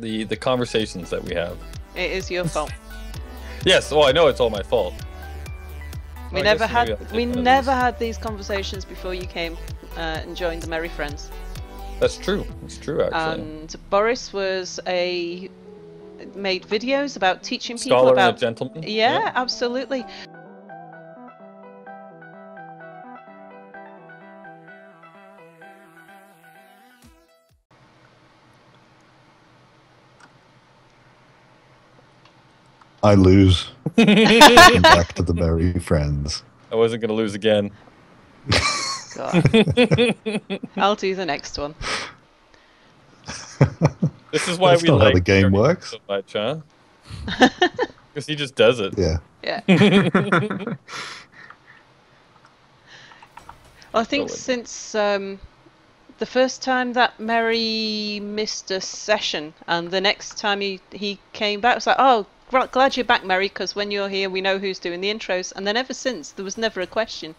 the conversations that we have. It is your fault. Yes, well, I know it's all my fault. We never had these conversations before you came and joined the Merry Friends. That's true. It's true, actually. And Boris made videos about teaching people Scholar about and a gentleman. Yeah, absolutely. I lose. Welcome back to the Merry Friends. I wasn't going to lose again. God. I'll do the next one. This is why That's we not like how the game works. So much, huh? Because he just does it. Yeah. Yeah. Well, I think since the first time that Merry missed a session, and the next time he came back, it was like, oh, glad you're back, Merry, because when you're here, we know who's doing the intros. And then ever since, there was never a question.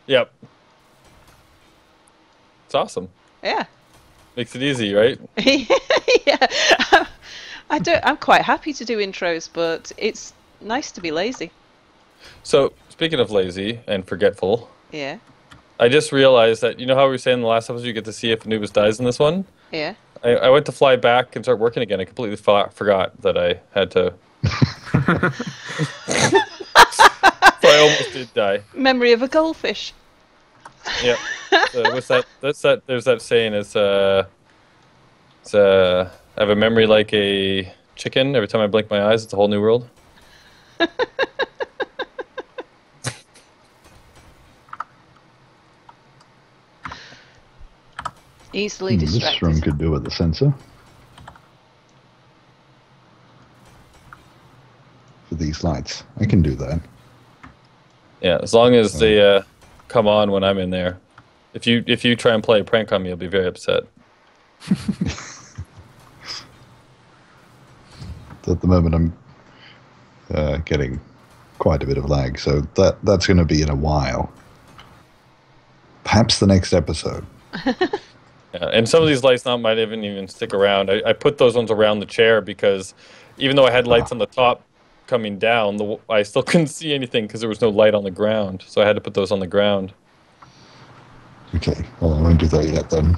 Yep. It's awesome. Yeah. Makes it easy, right? Yeah. I'm quite happy to do intros, but it's nice to be lazy. So, speaking of lazy and forgetful, yeah, I just realized that, you know how we were saying in the last episode you get to see if Anubis dies in this one? Yeah. I went to fly back and start working again. I completely forgot that I had to. So I almost did die. Memory of a goldfish. Yeah. So what's that? There's that saying. I have a memory like a chicken. Every time I blink my eyes, it's a whole new world. Easily distracted. This room could do with the sensor. For these lights. I can do that. Yeah, as long as they come on when I'm in there. If you try and play a prank on me, I'll be very upset. At the moment, I'm getting quite a bit of lag, so that's going to be in a while. Perhaps the next episode. Yeah, and some of these lights now might even stick around. I put those ones around the chair because even though I had lights on the top coming down, I still couldn't see anything because there was no light on the ground. So I had to put those on the ground. Okay, well, I won't do that yet then.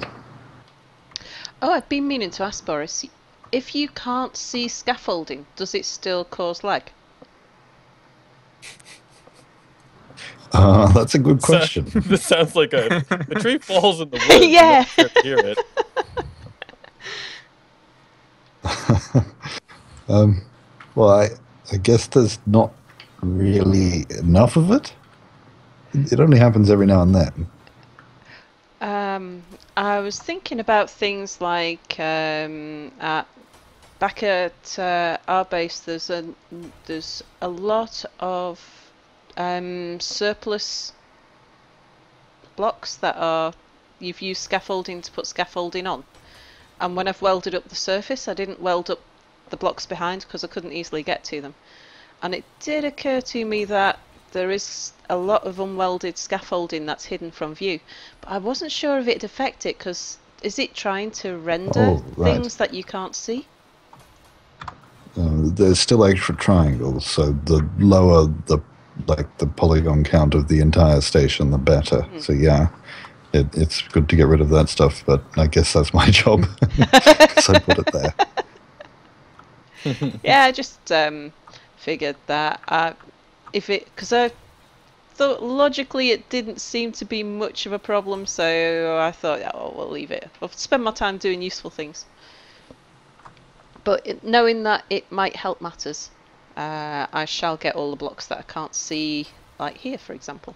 Oh, I've been meaning to ask Boris, if you can't see scaffolding, does it still cause lag? That's a good question. This sounds like the tree falls in the woods. Yeah. You don't hear it. Well, I guess there's not really enough of it. It only happens every now and then. I was thinking about things like back at our base. There's a lot of surplus blocks that you've used scaffolding to put scaffolding on, and when I've welded up the surface, I didn't weld up the blocks behind because I couldn't easily get to them. And it did occur to me that there is a lot of unwelded scaffolding that's hidden from view, but I wasn't sure if it'd affect it, because is it trying to render things that you can't see? There's still extra triangles, so the lower the polygon count of the entire station, the better. Mm. So yeah, it's good to get rid of that stuff, but I guess that's my job, so I put it there. Yeah, I just figured that because I thought logically it didn't seem to be much of a problem, so I thought, oh, we'll leave it. I'll spend my time doing useful things. But knowing that it might help matters, I shall get all the blocks that I can't see, like here, for example.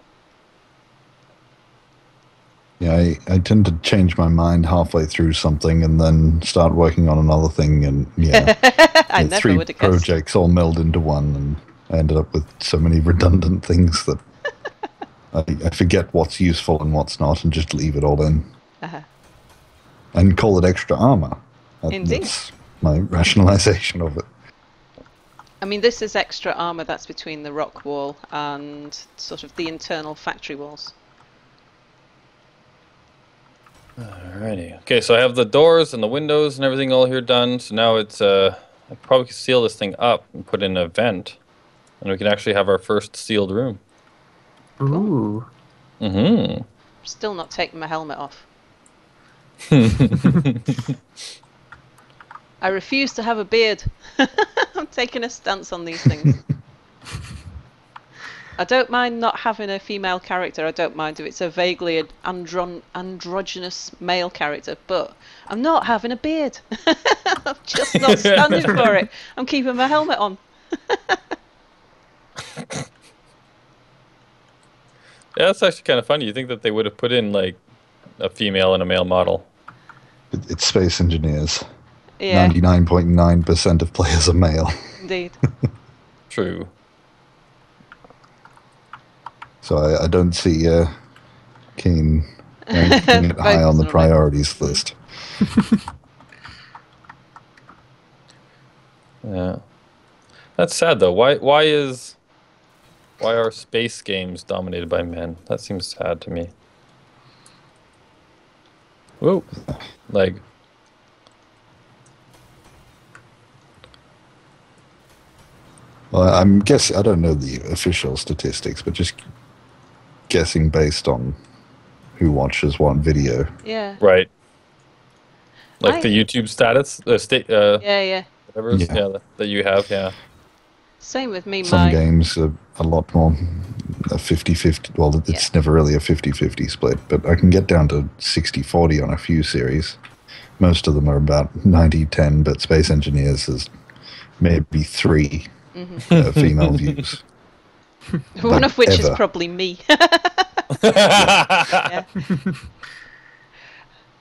Yeah, I tend to change my mind halfway through something and then start working on another thing, and yeah, I never three would have guessed. projects all meld into one, and I ended up with so many redundant things that I forget what's useful and what's not, and just leave it all in. And call it extra armor. Indeed. That's my rationalization of it. I mean, this is extra armor that's between the rock wall and sort of the internal factory walls. Alrighty. Okay, so I have the doors and the windows and everything all here done. So now it's I could probably seal this thing up and put in a vent, and we can actually have our first sealed room. Ooh. Mm-hmm. Still not taking my helmet off. I refuse to have a beard. I'm taking a stance on these things. I don't mind not having a female character. I don't mind if it's a vaguely androgynous male character, but I'm not having a beard. I'm just not standing for it. I'm keeping my helmet on. Yeah, that's actually kind of funny. You think that they would have put in like a female and a male model? It's Space Engineers. Yeah, 99.9% of players are male. indeed. True. So I don't see Keen ranking it high on the priorities list. Yeah. That's sad though. Why are space games dominated by men? That seems sad to me. Whoa. Like Well, I'm guessing, I don't know the official statistics, but just guessing based on who watches what video. Yeah. right. Like the YouTube status, Yeah. whatever it is, Yeah. that you have, yeah. Same with me. Some games are a lot more a 50-50. Well, it's never really a 50-50 split, but I can get down to 60-40 on a few series. Most of them are about 90-10, but Space Engineers is maybe 3 female views. One of which is ever. probably me. Yeah.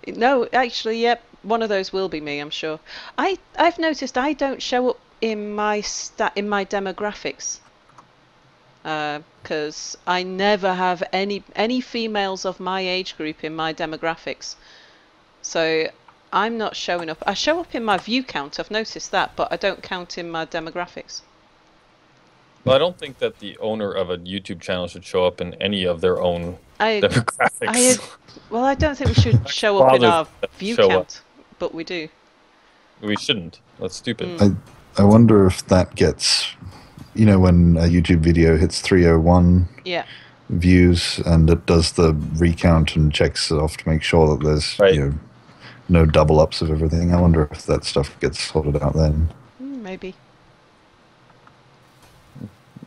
No, actually, yep. One of those will be me, I'm sure. I've noticed I don't show up in my demographics, because I never have any females of my age group in my demographics. So I'm not showing up. I show up in my view count. I've noticed that, but I don't count in my demographics. Well, I don't think that the owner of a YouTube channel should show up in any of their own demographics. Well, I don't think we should show up in our view show count, but we do. We shouldn't. That's stupid. I wonder if that gets, when a YouTube video hits 301 views and it does the recount and checks it off to make sure that there's no double ups of everything. I wonder if that stuff gets sorted out then. Maybe.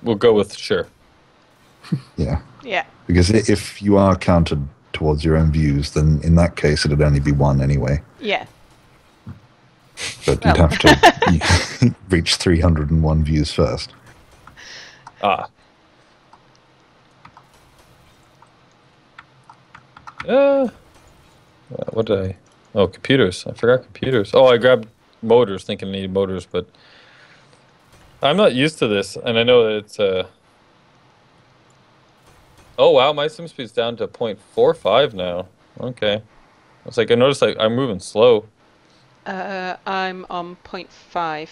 We'll go with sure. Yeah. Yeah. Because if you are counted towards your own views, then in that case it'd only be 1 anyway. Yeah. But you'd have to reach 301 views first. Ah. What did I... Oh, computers. I forgot computers. Oh, I grabbed motors thinking I needed motors, but... I'm not used to this, and I know that it's... Oh, wow, my sim speed's down to 0.45 now. Okay. It's like I noticed I'm moving slow. I'm on 0.5.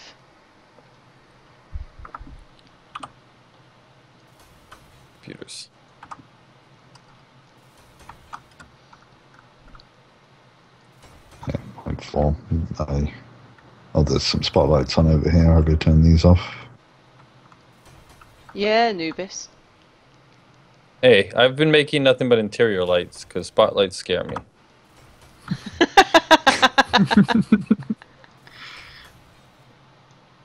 Computers. Yeah, 0.4. Oh, there's some spotlights on over here. I'll go turn these off. Yeah, Anubis. Hey, I've been making nothing but interior lights, because spotlights scare me.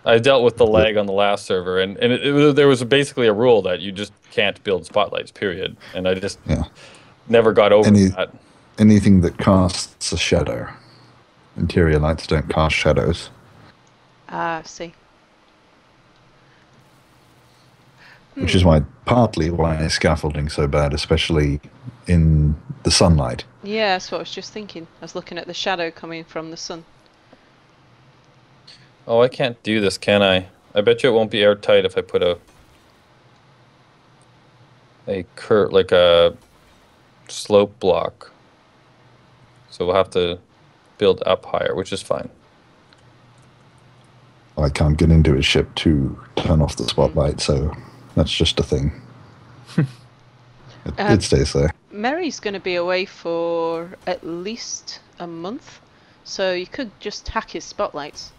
I dealt with the lag on the last server, and there was basically a rule that you just can't build spotlights, period. And I just never got over that. Anything that casts a shadow. Interior lights don't cast shadows. See. Which is partly why scaffolding's so bad, especially in the sunlight. Yeah, that's what I was just thinking. I was looking at the shadow coming from the sun. Oh, I can't do this, can I? I bet you it won't be airtight if I put a slope block. So we'll have to build up higher, which is fine. I can't get into a ship to turn off the spotlight, so that's just a thing. It stays there. Mary's going to be away for at least a month, so you could just hack his spotlights.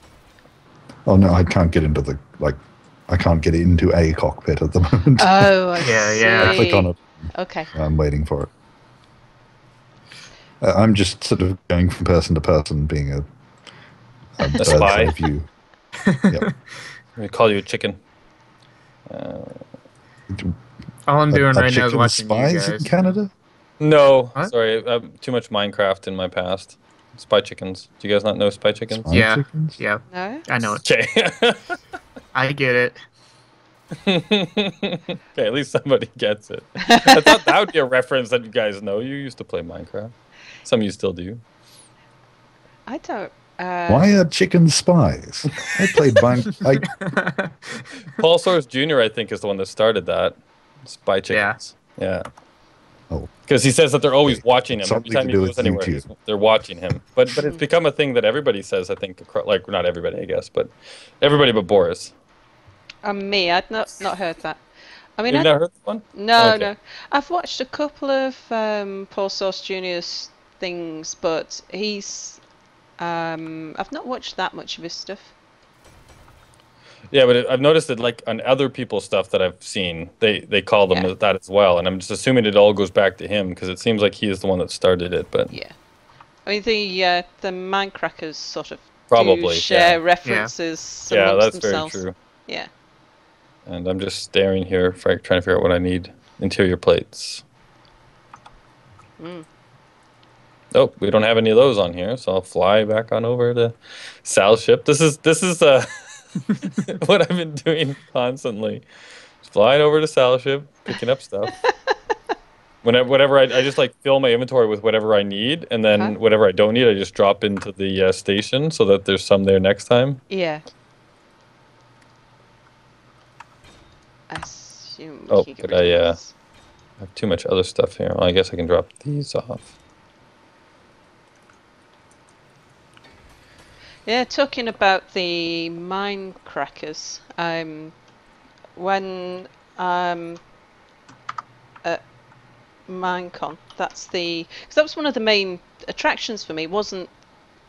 Oh no, I can't get into the I can't get into a cockpit at the moment. Oh, I Yeah. I click on it. Okay. I'm waiting for it. I'm just sort of going from person to person, being a bird's spy? eye view. Yep. We call you a chicken. All I'm doing Are right now is chickens watching you spies guys. in Canada? No, What? sorry, I've too much Minecraft in my past. Spy chickens. Do you guys not know spy chickens? Spy Yeah. chickens? Yeah, No? I know it. Okay. I get it. Okay, at least somebody gets it. I thought that would be a reference that you guys know. You used to play Minecraft. Some of you still do. I don't. Why are chickens spies? I played Paul Soares Jr., I think, is the one that started that. Spy chickens. Yeah. Oh. Because he says that they're always watching him. Every Something to time he do goes with anywhere, YouTube. they're watching him. But it's become a thing that everybody says, I think. Like, not everybody, I guess, but everybody but Boris. Me, I'd not heard that. I mean, You've never heard that one? no, Okay. no. I've watched a couple of Paul Source Jr.'s things, but he's. I've not watched that much of his stuff. Yeah, but I've noticed that, like, on other people's stuff that I've seen, they call them Yeah. that as well. And I'm just assuming it all goes back to him because it seems like he is the one that started it. But Yeah. I mean, the Minecrackers sort of Probably, do share yeah. references yeah, amongst that's themselves. very true. Yeah. And I'm just staring here, trying to figure out what I need. Interior plates. Oh, we don't have any of those on here, so I'll fly back on over to Sal's ship. This is what I've been doing constantly. Just flying over to Sal's ship, picking up stuff. Whatever I just like fill my inventory with whatever I need, and then whatever I don't need, I just drop into the station so that there's some there next time. Yeah. I assume. Oh, we can get but rid of I this. have too much other stuff here. Well, I guess I can drop these off. Yeah, talking about the Minecrackers. When at Minecon, because that was one of the main attractions for me. Wasn't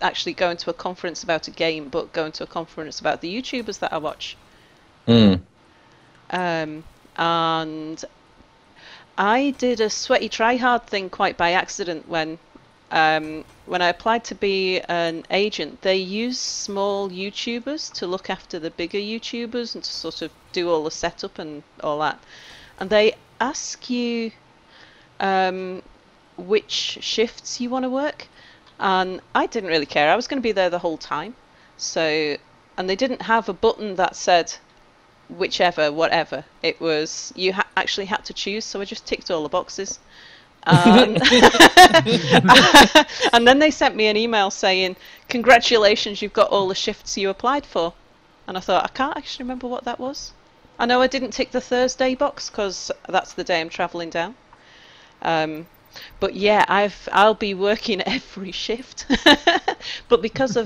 actually going to a conference about a game, but going to a conference about the YouTubers that I watch. Hmm. And I did a sweaty tryhard thing quite by accident when I applied to be an agent. They use small YouTubers to look after the bigger YouTubers and to sort of do all the setup and all that. And they ask you which shifts you want to work. And I didn't really care. I was going to be there the whole time. So, and they didn't have a button that said whichever, whatever. It was, you actually had to choose, so I just ticked all the boxes. And then they sent me an email saying, congratulations, you've got all the shifts you applied for. And I thought, I can't actually remember what that was. I know I didn't tick the Thursday box because that's the day I'm travelling down. But yeah, I'll be working every shift. But because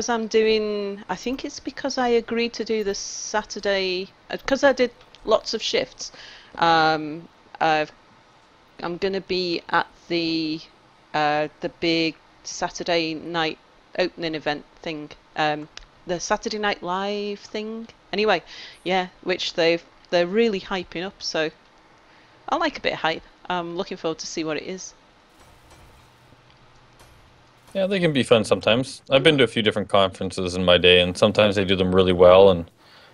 I'm doing, I think it's because I agreed to do the Saturday, because I did lots of shifts. I'm gonna be at the big Saturday night opening event thing, the Saturday Night Live thing. Anyway, yeah, which they're really hyping up. So I like a bit of hype. I'm looking forward to see what it is. Yeah, they can be fun sometimes. I've been to a few different conferences in my day, and sometimes they do them really well, and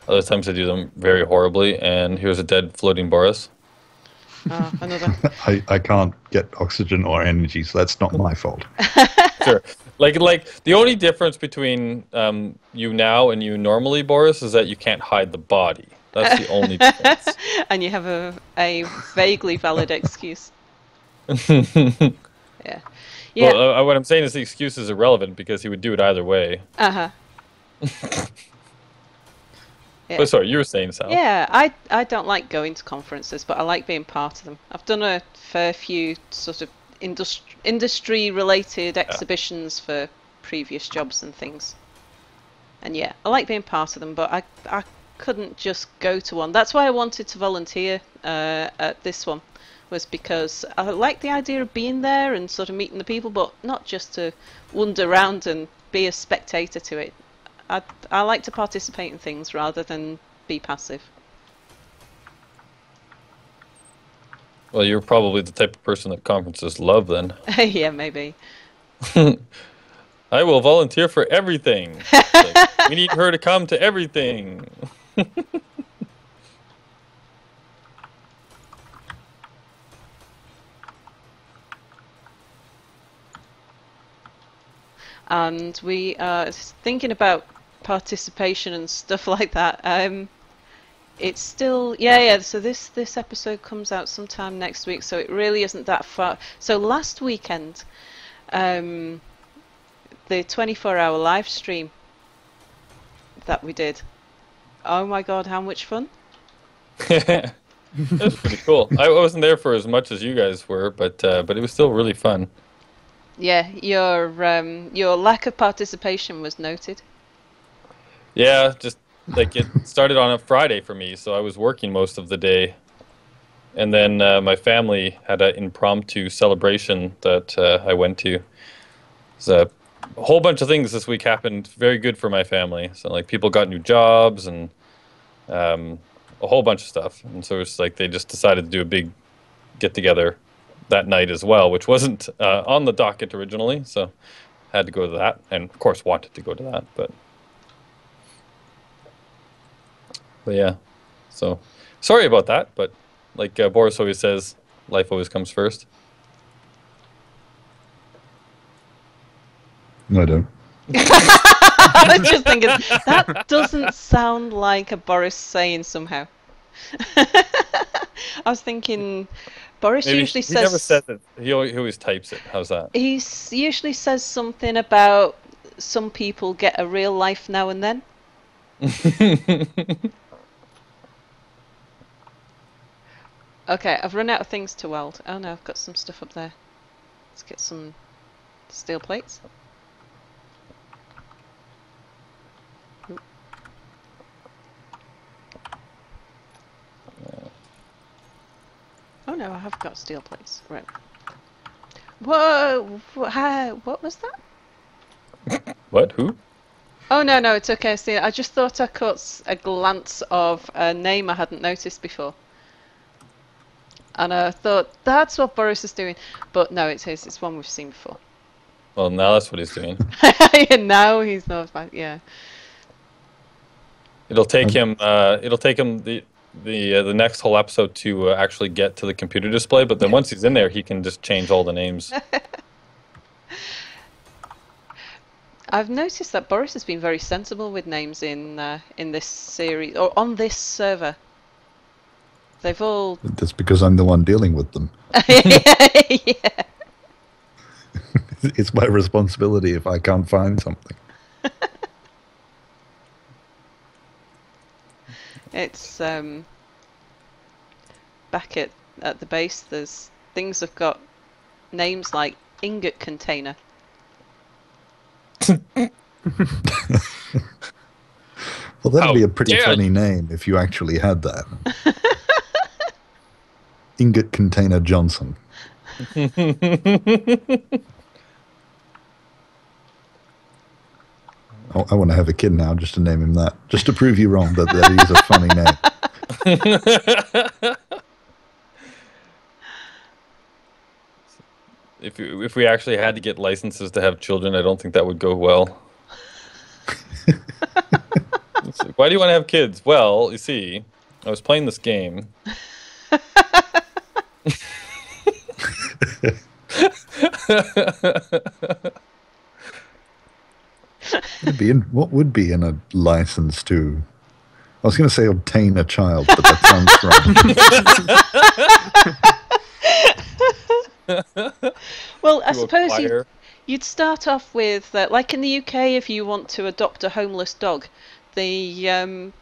other times they do them very horribly. And here's a dead floating Boris. Another. I can't get oxygen or energy, so that's not my fault. Sure. Like the only difference between you now and you normally, Boris, is that you can't hide the body. That's the only difference. And you have a vaguely valid excuse. Yeah. Yeah. Well, what I'm saying is the excuse is irrelevant because he would do it either way. Uh-huh. Yeah. But sorry, you were saying, Sal. Yeah, I don't like going to conferences, but I like being part of them. I've done a fair few sort of industry-related exhibitions for previous jobs and things. And yeah, I like being part of them, but I couldn't just go to one. That's why I wanted to volunteer at this one, was because I like the idea of being there and sort of meeting the people, but not just to wander around and be a spectator to it. I like to participate in things rather than be passive. Well, you're probably the type of person that conferences love then. Yeah, maybe. I will volunteer for everything. It's like, we need her to come to everything. And we are thinking about participation and stuff like that. It's still yeah. So this episode comes out sometime next week, so it really isn't that far. So last weekend, the 24-hour live stream that we did. Oh my God, how much fun! That's pretty cool. I wasn't there for as much as you guys were, but it was still really fun. Yeah, your lack of participation was noted. Yeah, just like it started on a Friday for me, so I was working most of the day. And then my family had an impromptu celebration that I went to. So a whole bunch of things this week happened very good for my family. So like people got new jobs and a whole bunch of stuff. And so it's like they just decided to do a big get together that night as well, which wasn't on the docket originally. So had to go to that, and of course wanted to go to that, but yeah. So sorry about that, but like Boris always says, life always comes first. No, I don't. I was just thinking, that doesn't sound like a Boris saying somehow. I was thinking, Boris Maybe usually he says... never said that. He always types it. How's that? He usually says something about some people get a real life now and then. Okay, I've run out of things to weld. Oh no, I've got some stuff up there. Let's get some steel plates. Oh no, I have got steel plates. Right. Whoa! What was that? What? Who? Oh no, it's okay. See, I just thought I caught a glance of a name I hadn't noticed before. And I thought, that's what Boris is doing. But no, it's his. It's one we've seen before. Well, now that's what he's doing. And now he's not. Yeah. It'll take him. It'll take him the next whole episode to actually get to the computer display. But then once he's in there, he can just change all the names. I've noticed that Boris has been very sensible with names in this series or on this server. They've all. That's because I'm the one dealing with them. Yeah. It's my responsibility if I can't find something. It's back at the base. There's things have got names like ingot container. Well, that'd How be a pretty dare funny name if you actually had that. Ingot Container Johnson. I want to have a kid now just to name him that. Just to prove you wrong that is a funny name. If we actually had to get licenses to have children, I don't think that would go well. Why do you want to have kids? Well, you see, I was playing this game. What would be in a license to? I was going to say obtain a child, but that sounds wrong. Well, I suppose you'd start off with like in the UK, if you want to adopt a homeless dog, the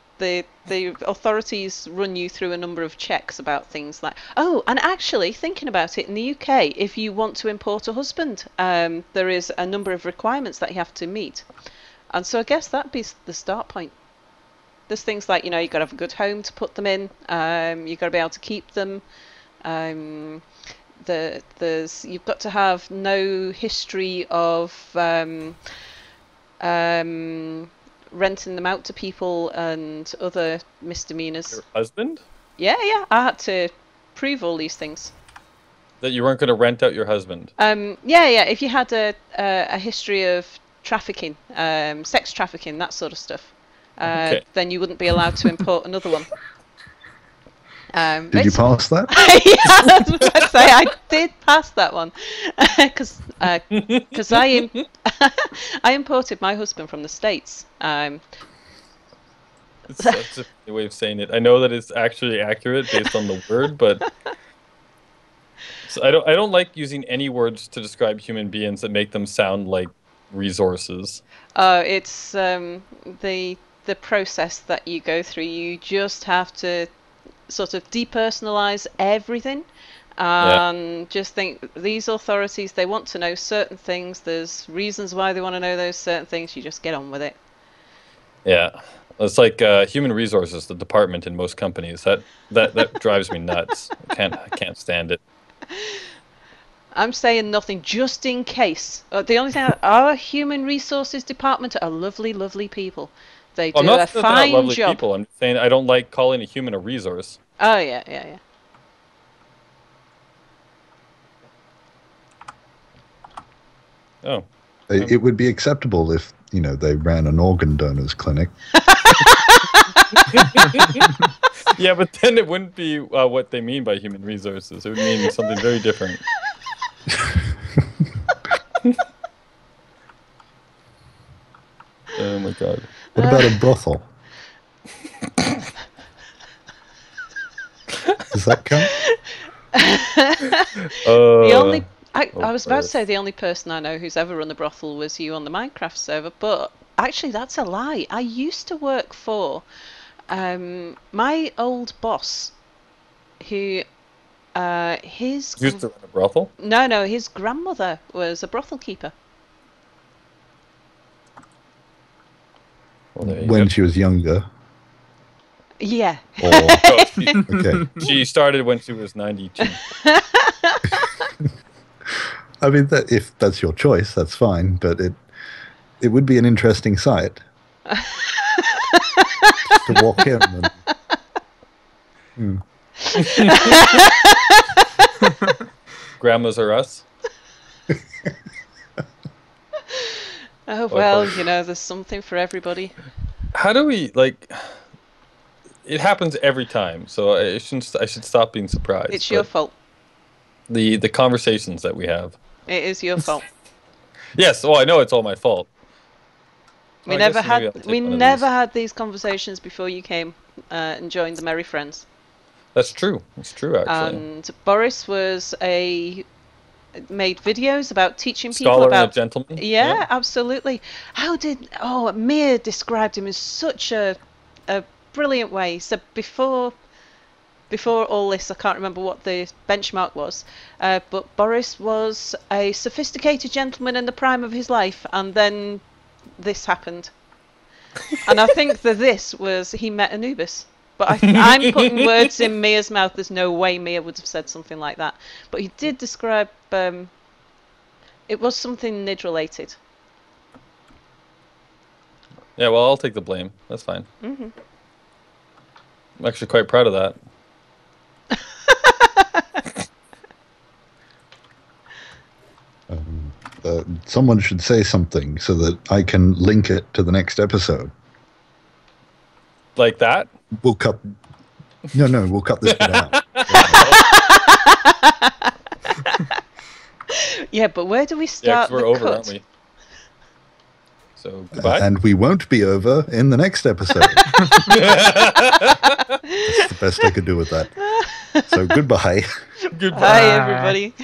authorities run you through a number of checks about things like, oh, and actually thinking about it, in the UK, if you want to import a husband, there is a number of requirements that you have to meet. And so I guess that'd be the start point. There's things like, you've got to have a good home to put them in, you've got to be able to keep them, You've got to have no history of renting them out to people and other misdemeanors. Your husband? Yeah, I had to prove all these things. That you weren't going to rent out your husband? Yeah. If you had a history of trafficking, sex trafficking, that sort of stuff, then you wouldn't be allowed to import another one. Did you pass that? Yeah, I was about to say I did pass that one because I imported my husband from the States. It's such a funny way of saying it. I know that it's actually accurate based on the word, but so I don't like using any words to describe human beings that make them sound like resources. It's the process that you go through. You just have to sort of depersonalize everything and just think these authorities, they want to know certain things. There's reasons why they want to know those certain things. You just get on with it. Yeah. It's like human resources, the department in most companies. That drives me nuts. I can't stand it. I'm saying nothing just in case. The only thing, our human resources department are lovely, lovely people. They do a fine lovely job. People. I'm saying I don't like calling a human a resource. Oh yeah. Oh. It would be acceptable if, they ran an organ donors clinic. Yeah, but then it wouldn't be what they mean by human resources. It would mean something very different. Oh my god. What about a brothel? Does that count? I was about to say the only person I know who's ever run a brothel was you on the Minecraft server, but actually that's a lie. I used to work for my old boss, who his Used to run a brothel? No, his grandmother was a brothel keeper. Well, when she was younger. Yeah. Or, okay. She started when she was 92. I mean, if that's your choice, that's fine. But it would be an interesting sight to walk in. Grandmas are us. Oh well, there's something for everybody. How do we it happens every time, so I should stop being surprised. It's your fault. The conversations that we have. It is your fault. Yes, well, I know it's all my fault. We never had these conversations before you came and joined the Merry Friends. That's true. It's true, actually. And Boris made videos about teaching people Scholar about and a gentleman. Yeah, absolutely. Mia described him in such a brilliant way. So before all this, I can't remember what the benchmark was, but Boris was a sophisticated gentleman in the prime of his life, and then this happened. And I think this was he met Anubis. But I'm putting words in Mia's mouth. There's no way Mia would have said something like that. But he did describe... it was something Nidd related. Yeah, well, I'll take the blame. That's fine. Mm-hmm. I'm actually quite proud of that. Someone should say something so that I can link it to the next episode. Like that? We'll cut. No, we'll cut this bit out. Yeah, but where do we start? Yeah, 'cause we're over, aren't we? So goodbye. And we won't be over in the next episode. That's the best I could do with that. So goodbye. Goodbye. Bye, everybody.